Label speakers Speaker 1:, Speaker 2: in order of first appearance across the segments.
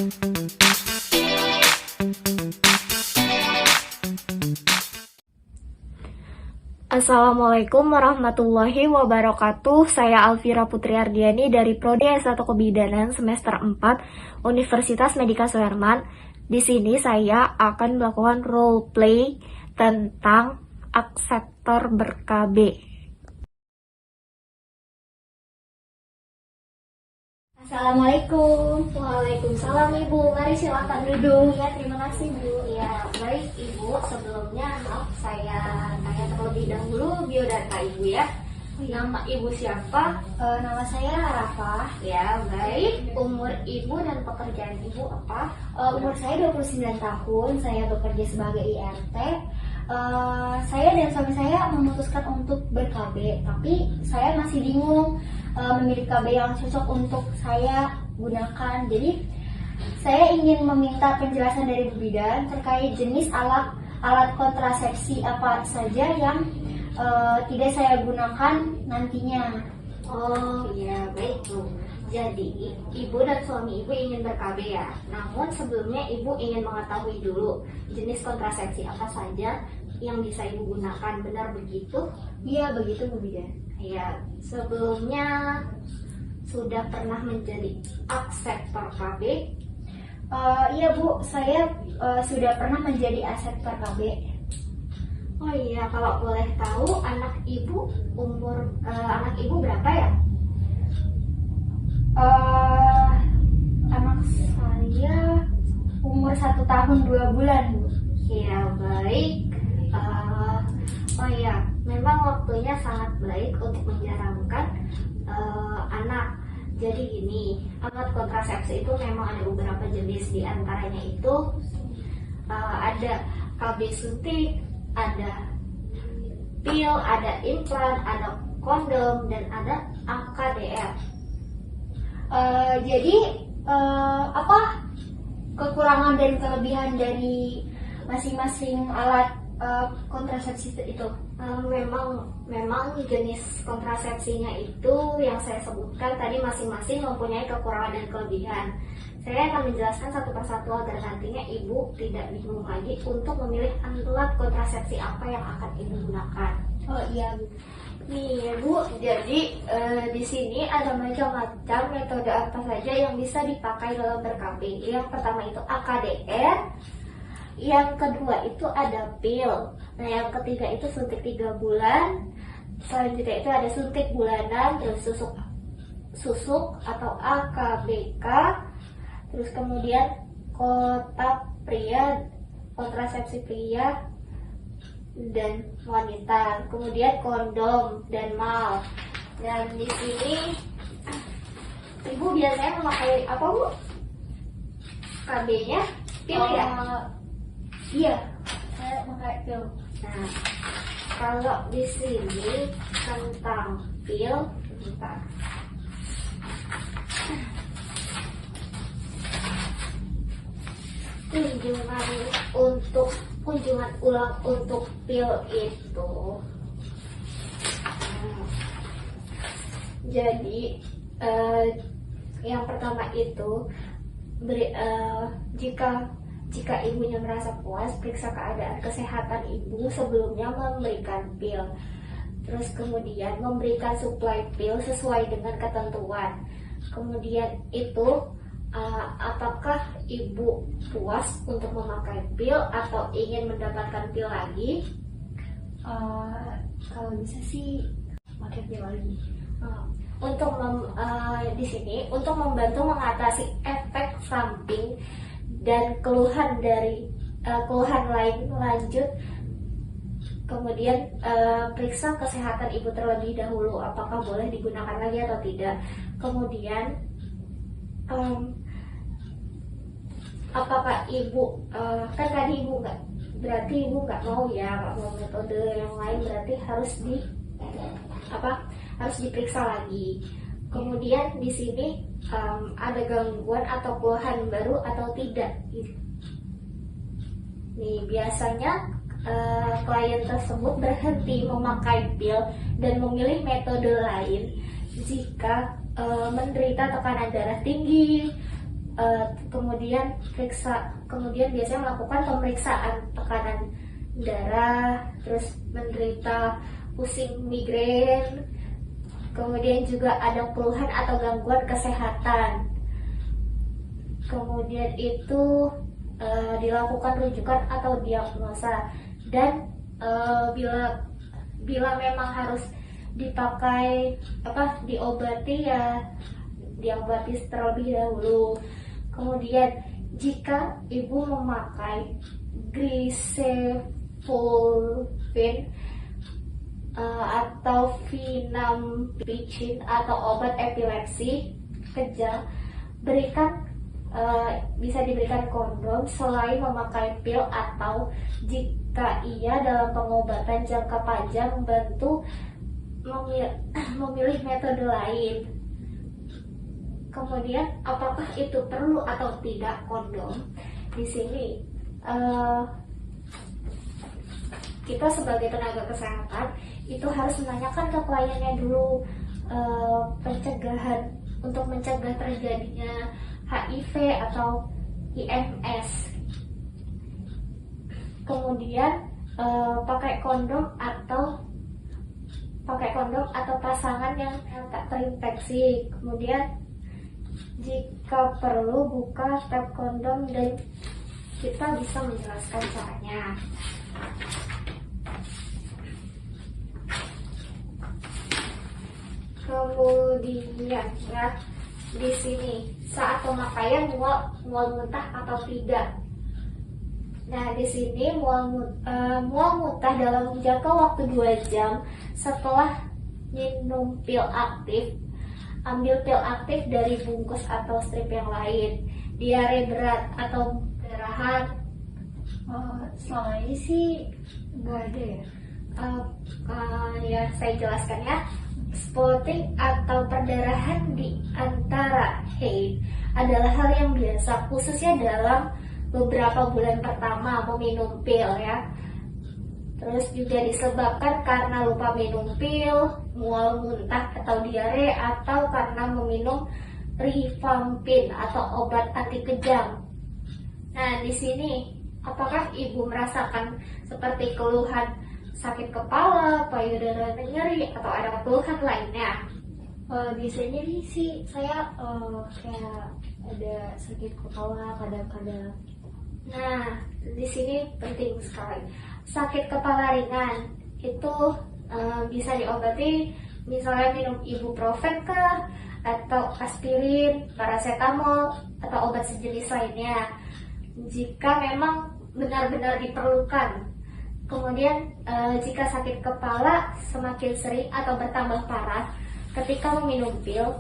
Speaker 1: Assalamualaikum warahmatullahi wabarakatuh. Saya Alvira Putri Ardiani dari Prodi S1 Kebidanan semester 4 Universitas Medika Suherman. Di sini saya akan melakukan role play tentang akseptor ber-KB.
Speaker 2: Assalamualaikum.
Speaker 1: Waalaikumsalam Ibu, mari silakan duduk.
Speaker 2: Ya, terima kasih Bu.
Speaker 1: Ya, baik Ibu, sebelumnya maaf saya tanya terlebih dahulu biodata Ibu ya. Nama Ibu siapa?
Speaker 2: Nama saya Rafa.
Speaker 1: Ya, baik. Umur Ibu dan pekerjaan Ibu apa?
Speaker 2: Umur saya 29 tahun. Saya bekerja sebagai IRT. Saya dan suami saya memutuskan untuk ber-KB, tapi saya masih bingung memilih KB yang cocok untuk saya gunakan. Jadi saya ingin meminta penjelasan dari Bu Bidan terkait jenis alat kontrasepsi apa saja yang tidak saya gunakan nantinya.
Speaker 1: Oh iya, baik Bu. Jadi Ibu dan suami Ibu ingin ber-KB ya. Namun sebelumnya Ibu ingin mengetahui dulu jenis kontrasepsi apa saja yang bisa Ibu gunakan, benar begitu?
Speaker 2: Iya, begitu Bu Bidan.
Speaker 1: Ya, sebelumnya sudah pernah menjadi akseptor KB?
Speaker 2: Iya Bu, saya sudah pernah menjadi akseptor KB.
Speaker 1: Oh iya, kalau boleh tahu anak Ibu anak Ibu berapa ya?
Speaker 2: Anak saya umur 1 tahun 2 bulan Bu.
Speaker 1: Ya baik. Oh ya, memang waktunya sangat baik untuk menjaramkan anak. Jadi gini, alat kontrasepsi itu memang ada beberapa jenis, di antaranya itu ada KB suntik, ada pil, ada implan, ada kondom, dan ada AKDR.
Speaker 2: Jadi apa kekurangan dan kelebihan dari masing-masing alat kontrasepsi itu?
Speaker 1: Memang jenis kontrasepsinya itu yang saya sebutkan tadi masing-masing mempunyai kekurangan dan kelebihan. Saya akan menjelaskan satu persatu agar nantinya Ibu tidak bingung lagi untuk memilih alat kontrasepsi apa yang akan Ibu gunakan.
Speaker 2: Oh iya Bu.
Speaker 1: Nih Bu, jadi di sini ada macam-macam metode apa saja yang bisa dipakai dalam ber-KB. Yang pertama itu AKDR, yang kedua itu ada pil, nah yang ketiga itu suntik 3 bulan, selanjutnya itu ada suntik bulanan, terus susuk atau AKBK, terus kemudian kotak pria, kontrasepsi pria dan wanita, kemudian kondom dan mal. Dan di sini Ibu biasanya memakai apa Bu? KB-nya pil ya?
Speaker 2: Iya, saya pakai pil.
Speaker 1: Nah, kalau di sini tentang pil, bentar. Kunjungan ulang untuk pil itu. Jadi yang pertama itu jika ibunya merasa puas, periksa keadaan kesehatan ibu sebelumnya memberikan pil. Terus kemudian memberikan suplai pil sesuai dengan ketentuan. Kemudian itu apakah ibu puas untuk memakai pil atau ingin mendapatkan pil lagi?
Speaker 2: Kalau bisa sih pakai pil lagi.
Speaker 1: Di sini untuk membantu mengatasi efek samping dan keluhan lain lanjut, kemudian periksa kesehatan ibu terlebih dahulu, apakah boleh digunakan lagi atau tidak. Kemudian apakah ibu kan tadi ibu nggak mau metode yang lain, berarti harus diperiksa lagi. Kemudian di sini ada gangguan atau keluhan baru atau tidak. Nih biasanya klien tersebut berhenti memakai pil dan memilih metode lain jika menderita tekanan darah tinggi, kemudian biasanya melakukan pemeriksaan tekanan darah, terus menderita pusing migrain, kemudian juga ada keluhan atau gangguan kesehatan. Kemudian itu dilakukan rujukan atau diagnosa, dan bila memang harus dipakai diobati ya diobati terlebih dahulu. Kemudian jika ibu memakai glycefulvin atau vinampicin atau obat epilepsi kejang, bisa diberikan kondom selain memakai pil, atau jika ia dalam pengobatan jangka panjang membantu memilih metode lain. Kemudian apakah itu perlu atau tidak kondom? Di sini kita sebagai tenaga kesehatan itu harus menanyakan ke kliennya dulu pencegahan untuk mencegah terjadinya HIV atau IMS. Kemudian pakai kondom atau pasangan yang tak terinfeksi. Kemudian jika perlu buka tab kondom dan kita bisa menjelaskan caranya. Kemudian ya, di sini saat pemakaian mual muntah atau tidak. Nah, di sini mual muntah dalam jangka waktu 2 jam setelah minum pil aktif. Ambil pil aktif dari bungkus atau strip yang lain. Diare berat atau perdarahan.
Speaker 2: Selama ini sih nggak ada ya.
Speaker 1: Ya, saya jelaskan ya. Spotting atau perdarahan di antara haid adalah hal yang biasa, khususnya dalam beberapa bulan pertama meminum pil ya. Terus juga disebabkan karena lupa minum pil, mual muntah atau diare, atau karena meminum rifampin atau obat anti kejang. Nah, di sini apakah ibu merasakan seperti keluhan sakit kepala, payudara nyeri, atau ada keluhan lainnya?
Speaker 2: Biasanya sih saya kayak ada sakit kepala kadang-kadang.
Speaker 1: Nah, di sini penting sekali. Sakit kepala ringan itu bisa diobati, misalnya minum ibuprofen kah, atau aspirin, paracetamol, atau obat sejenis lainnya, jika memang benar-benar diperlukan. Kemudian jika sakit kepala semakin sering atau bertambah parah ketika meminum pil,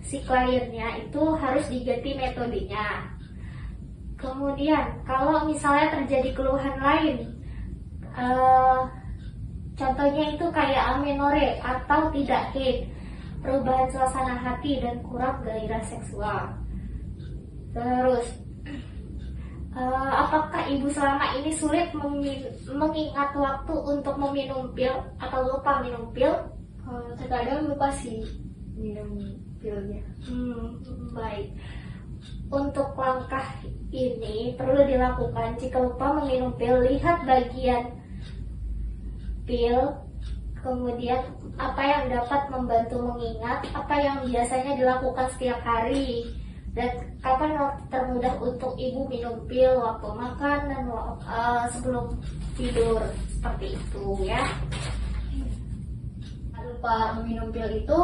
Speaker 1: si kliennya itu harus diganti metodenya. Kemudian kalau misalnya terjadi keluhan lain, contohnya itu kayak amenore atau tidak haid, perubahan suasana hati dan kurang gairah seksual. Terus apakah ibu selama ini sulit mengingat waktu untuk meminum pil atau lupa minum pil?
Speaker 2: Terkadang lupa sih minum pilnya.
Speaker 1: Baik. Untuk langkah ini perlu dilakukan jika lupa meminum pil. Lihat bagian pil, kemudian apa yang dapat membantu mengingat, apa yang biasanya dilakukan setiap hari, dan kapan waktu termudah untuk ibu minum pil, waktu makan dan sebelum tidur, seperti itu ya.
Speaker 2: Lupa meminum pil itu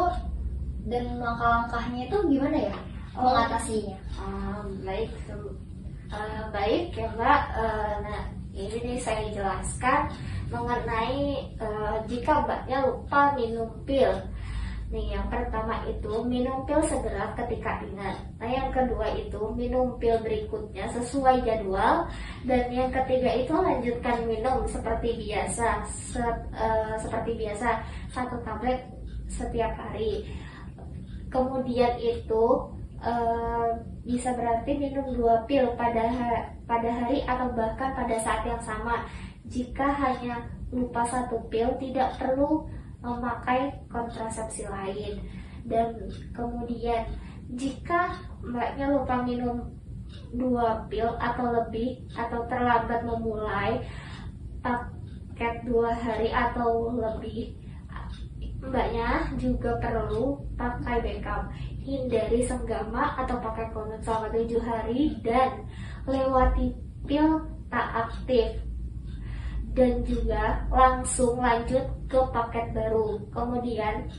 Speaker 2: dan langkah-langkahnya itu gimana ya mengatasinya?
Speaker 1: Baik ya Mbak. Nah, ini nih saya jelaskan mengenai jika Mbaknya lupa minum pil. Nih, yang pertama itu minum pil segera ketika ingat. Nah, yang kedua itu minum pil berikutnya sesuai jadwal. Dan yang ketiga itu lanjutkan minum seperti biasa, seperti biasa 1 tablet setiap hari. Kemudian itu bisa berarti minum 2 pil pada hari atau bahkan pada saat yang sama. Jika hanya lupa 1 pil, tidak perlu memakai kontrasepsi lain. Dan kemudian Jika mbaknya lupa minum 2 pil atau lebih atau terlambat memulai paket 2 hari atau lebih, mbaknya juga perlu pakai backup. Hindari senggama atau pakai konut selama 7 hari dan lewati pil tak aktif, dan juga langsung lanjut ke paket baru. Kemudian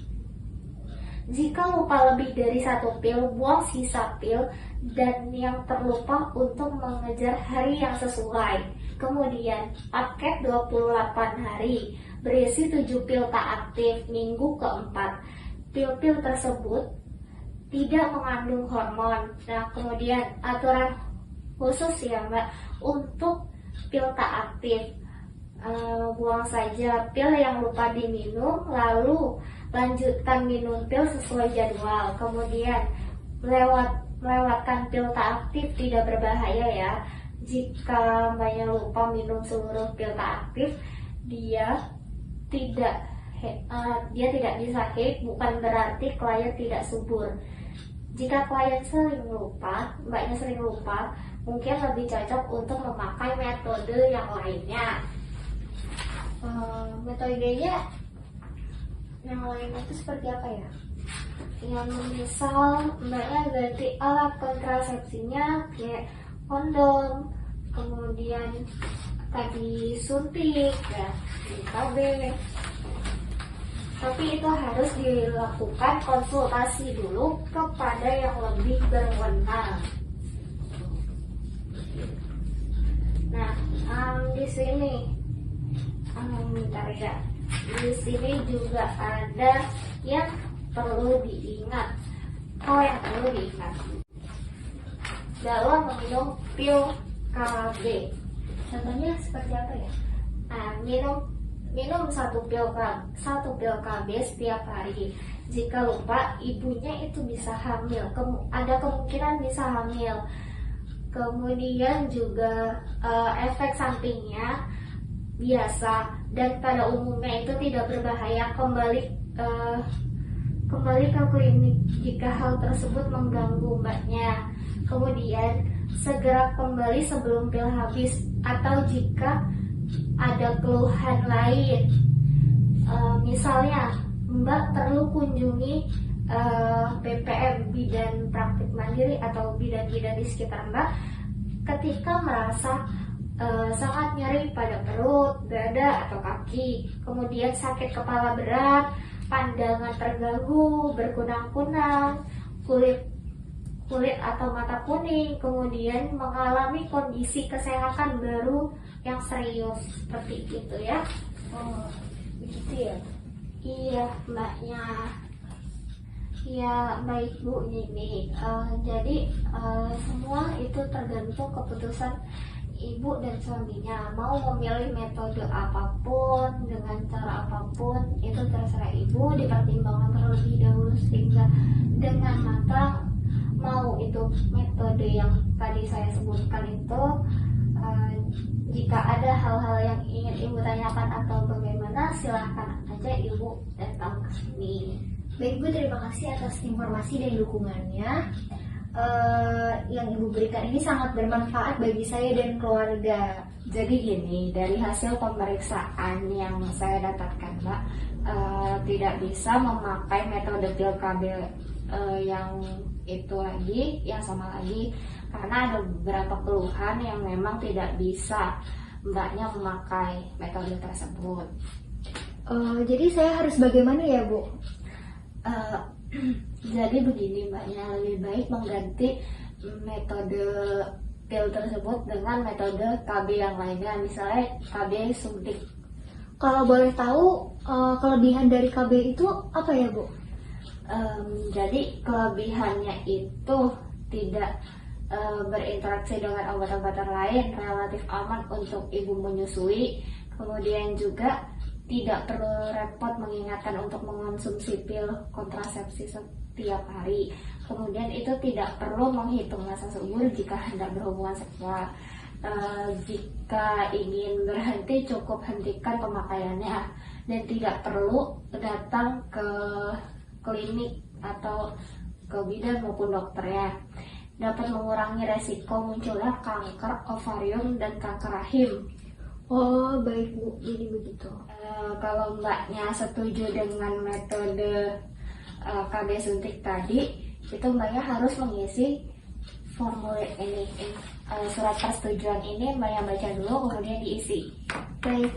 Speaker 1: jika lupa lebih dari 1 pil, buang sisa pil dan yang terlupa untuk mengejar hari yang sesuai. Kemudian paket 28 hari berisi 7 pil tak aktif minggu keempat. Pil-pil tersebut tidak mengandung hormon. Nah, kemudian aturan khusus ya Mbak untuk pil tak aktif. Buang saja pil yang lupa diminum, lalu lanjutkan minum pil sesuai jadwal. Kemudian melewatkan pil tak aktif tidak berbahaya ya. Jika mbaknya lupa minum seluruh pil tak aktif, dia tidak bisa hit, bukan berarti klien tidak subur. Jika klien sering lupa, mbaknya sering lupa, mungkin lebih cocok untuk memakai metode yang lainnya. Metodenya yang lainnya itu seperti apa ya? Yang misal mbaknya ganti alat kontrasepsinya kayak kondom, kemudian tadi suntik ya, KB. Tapi itu harus dilakukan konsultasi dulu kepada yang lebih berwenang. Nah, di sini bentar ya. Di sini juga ada yang perlu diingat. Yang perlu diingat dalam meminum pil KB.
Speaker 2: Contohnya seperti apa ya?
Speaker 1: Nah, minum 1 pil KB setiap hari. Jika lupa, ibunya itu bisa hamil. Ada kemungkinan bisa hamil. Kemudian juga efek sampingnya biasa dan pada umumnya itu tidak berbahaya. Kembali ke klinik jika hal tersebut mengganggu mbaknya. Kemudian segera kembali sebelum pil habis, atau jika ada keluhan lain, misalnya mbak perlu kunjungi BPM, bidan praktik mandiri atau bidan-bidan di sekitar mbak ketika merasa sangat nyeri pada perut, dada, atau kaki, kemudian sakit kepala berat, pandangan terganggu, berkunang-kunang, kulit atau mata kuning, kemudian mengalami kondisi kesehatan baru yang serius seperti itu ya.
Speaker 2: Begitu ya?
Speaker 1: Iya mbaknya. Ya baik Bu, ini jadi semua itu tergantung keputusan ibu dan suaminya. Mau memilih metode apapun dengan cara apapun itu terserah ibu, dipertimbangkan terlebih dahulu sehingga dengan matang. Mau itu metode yang tadi saya sebutkan itu, jika ada hal-hal yang ingin ibu tanyakan atau bagaimana, silahkan aja ibu datang ke sini.
Speaker 2: Baik Bu, terima kasih atas informasi dan dukungannya. Yang ibu berikan ini sangat bermanfaat bagi saya dan keluarga.
Speaker 1: Jadi gini, dari hasil pemeriksaan yang saya dapatkan Mbak, tidak bisa memakai metode pil KB yang itu lagi, yang sama lagi, karena ada beberapa keluhan yang memang tidak bisa mbaknya memakai metode tersebut.
Speaker 2: Jadi saya harus bagaimana ya Bu?
Speaker 1: Jadi begini mbaknya, lebih baik mengganti metode pil tersebut dengan metode KB yang lainnya, misalnya KB suntik.
Speaker 2: Kalau boleh tahu kelebihan dari KB itu apa ya Bu?
Speaker 1: Jadi kelebihannya itu tidak berinteraksi dengan obat-obatan lain, relatif aman untuk ibu menyusui, kemudian juga tidak perlu repot mengingatkan untuk mengonsumsi pil kontrasepsi setiap hari. Kemudian itu tidak perlu menghitung masa subur jika hendak berhubungan seksual. Jika ingin berhenti cukup hentikan pemakaiannya dan tidak perlu datang ke klinik atau ke bidan maupun dokter ya. Dapat mengurangi resiko munculnya kanker ovarium dan kanker rahim.
Speaker 2: Oh, baik Bu, jadi begitu.
Speaker 1: Kalau mbaknya setuju dengan metode KB suntik tadi, itu mbaknya harus mengisi formulir ini. Surat persetujuan ini mbaknya baca dulu, kemudian diisi.
Speaker 2: Baik.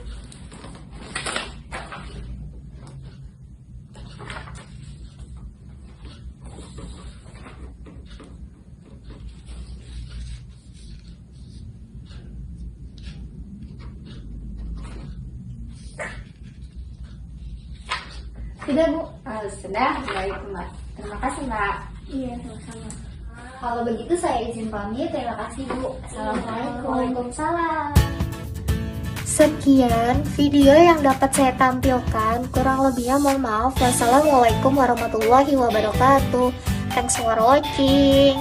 Speaker 2: Sudah Bu?
Speaker 1: Sudah, baik mbak. Terima kasih mbak.
Speaker 2: Iya, sama-sama. Kalau begitu saya izin pamit. Terima kasih Bu. Assalamualaikum.
Speaker 1: Waalaikumsalam.
Speaker 2: Sekian video yang dapat saya tampilkan. Kurang lebihnya mohon maaf. Wassalamualaikum warahmatullahi wabarakatuh. Thanks for watching.